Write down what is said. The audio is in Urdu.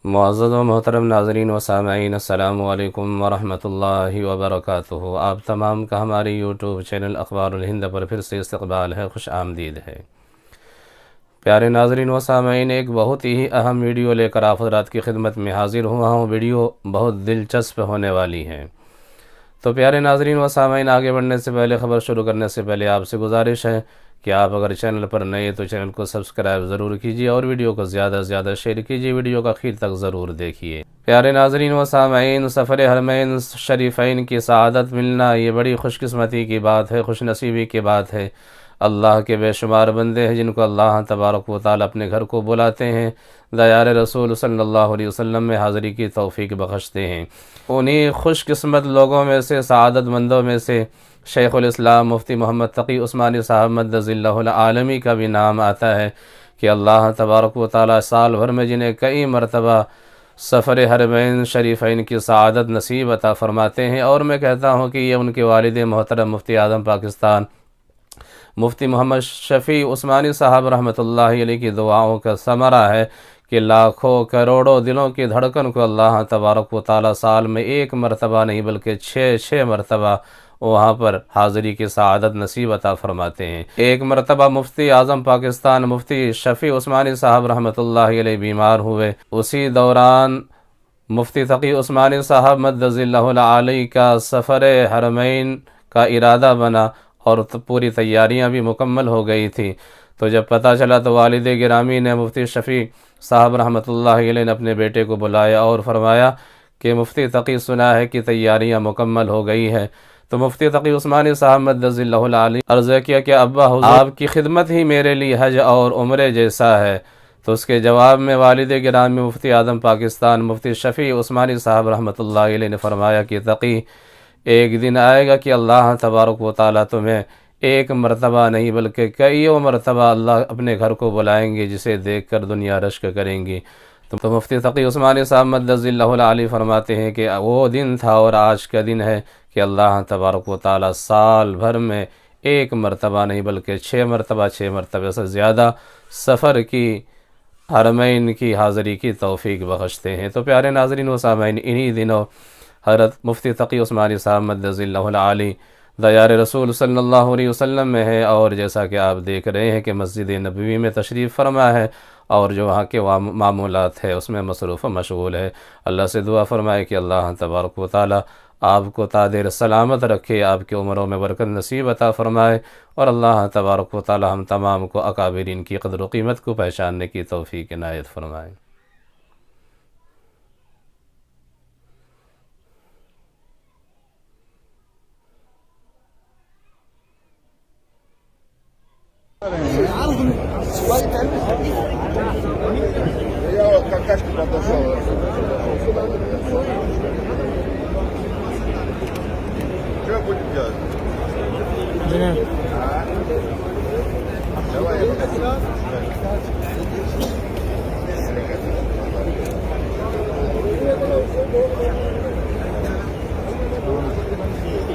معزز و محترم ناظرین و سامعین، السلام علیکم ورحمۃ اللہ وبرکاتہ۔ آپ تمام کا ہماری یوٹیوب چینل اخبار الہند پر پھر سے استقبال ہے، خوش آمدید ہے۔ پیارے ناظرین و سامعین، ایک بہت ہی اہم ویڈیو لے کر آپ حضرات کی خدمت میں حاضر ہوا ہوں۔ ویڈیو بہت دلچسپ ہونے والی ہے۔ تو پیارے ناظرین و سامعین، آگے بڑھنے سے پہلے، خبر شروع کرنے سے پہلے آپ سے گزارش ہے کہ آپ اگر چینل پر نئے تو چینل کو سبسکرائب ضرور کیجیے اور ویڈیو کو زیادہ سے زیادہ شیئر کیجیے، ویڈیو کا آخر تک ضرور دیکھیے۔ پیارے ناظرین و سامعین، سفر حرمین شریفین کی سعادت ملنا یہ بڑی خوش قسمتی کی بات ہے، خوش نصیبی کی بات ہے۔ اللہ کے بے شمار بندے ہیں جن کو اللہ تبارک و تعالی اپنے گھر کو بلاتے ہیں، دیار رسول صلی اللہ علیہ وسلم میں حاضری کی توفیق بخشتے ہیں۔ انہی خوش قسمت لوگوں میں سے، سعادت مندوں میں سے شیخ الاسلام مفتی محمد تقی عثمانی صاحب مدظ اللہ العالمی کا بھی نام آتا ہے کہ اللہ تبارک و تعالی سال بھر میں جنہیں کئی مرتبہ سفر حرمین شریفین کی سعادت نصیب عطا فرماتے ہیں، اور میں کہتا ہوں کہ یہ ان کے والد محترم مفتی اعظم پاکستان مفتی محمد شفیع عثمانی صاحب رحمۃ اللہ علیہ کی دعاؤں کا ثمرہ ہے کہ لاکھوں کروڑوں دلوں کی دھڑکن کو اللہ تبارک و تعالی سال میں ایک مرتبہ نہیں بلکہ 6 مرتبہ وہاں پر حاضری کی سعادت نصیب عطا فرماتے ہیں۔ ایک مرتبہ مفتی اعظم پاکستان مفتی شفیع عثمانی صاحب رحمۃ اللہ علیہ بیمار ہوئے، اسی دوران مفتی تقی عثمانی صاحب مدظ اللہ العالی کا سفر حرمین کا ارادہ بنا اور پوری تیاریاں بھی مکمل ہو گئی تھی۔ تو جب پتہ چلا تو والد گرامی نے مفتی شفیع صاحب رحمۃ اللہ علیہ نے اپنے بیٹے کو بلایا اور فرمایا کہ مفتی تقی سنا ہے کہ تیاریاں مکمل ہو گئی ہے۔ تو مفتی تقی عثمانی صاحب مدظ اللہ العالی عرض کیا کہ ابا حضور، آپ کی خدمت ہی میرے لیے حج اور عمرے جیسا ہے۔ تو اس کے جواب میں والد گرامی مفتی اعظم پاکستان مفتی شفیع عثمانی صاحب رحمۃ اللہ علیہ نے فرمایا کہ تقی، ایک دن آئے گا کہ اللہ تبارک و تعالیٰ تمہیں ایک مرتبہ نہیں بلکہ کئیوں مرتبہ اللہ اپنے گھر کو بلائیں گے، جسے دیکھ کر دنیا رشک کریں گی۔ تو مفتی تقی عثمانی صاحب مدظ اللہ العالی فرماتے ہیں کہ وہ دن تھا اور آج کا دن ہے کہ اللہ تبارک و تعالیٰ سال بھر میں ایک مرتبہ نہیں بلکہ 6 مرتبہ سے زیادہ سفر کی حرمین کی حاضری کی توفیق بخشتے ہیں۔ تو پیارے ناظرین و سامعین، انہی دنوں حضرت مفتی تقی عثمانی صاحب مدظ اللہ العالی دیار رسول صلی اللہ علیہ وسلم میں ہے، اور جیسا کہ آپ دیکھ رہے ہیں کہ مسجد نبوی میں تشریف فرما ہے اور جو وہاں کے معمولات ہے اس میں مصروف و مشغول ہے۔ اللہ سے دعا فرمائے کہ اللہ تبارک و تعالی آپ کو تادیر سلامت رکھے، آپ کی عمروں میں برکت نصیب عطا فرمائے، اور اللہ تبارک و تعالی ہم تمام کو اکابرین کی قدر و قیمت کو پہچاننے کی توفیق عنایت فرمائے۔ Что будет делать? Давай,